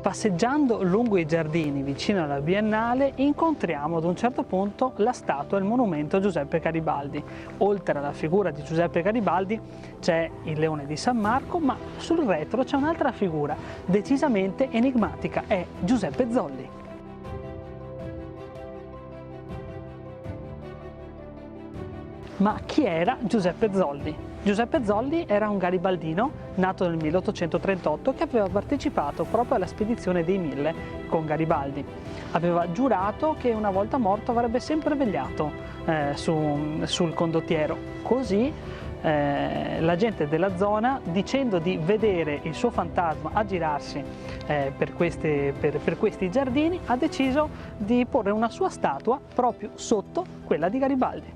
Passeggiando lungo i giardini vicino alla Biennale incontriamo ad un certo punto la statua e il monumento a Giuseppe Garibaldi. Oltre alla figura di Giuseppe Garibaldi c'è il Leone di San Marco, ma sul retro c'è un'altra figura decisamente enigmatica, è Giuseppe Zolli. Ma chi era Giuseppe Zolli? Giuseppe Zolli era un garibaldino nato nel 1838 che aveva partecipato proprio alla spedizione dei Mille con Garibaldi. Aveva giurato che una volta morto avrebbe sempre vegliato sul condottiero. Così la gente della zona, dicendo di vedere il suo fantasma aggirarsi per questi giardini, ha deciso di porre una sua statua proprio sotto quella di Garibaldi.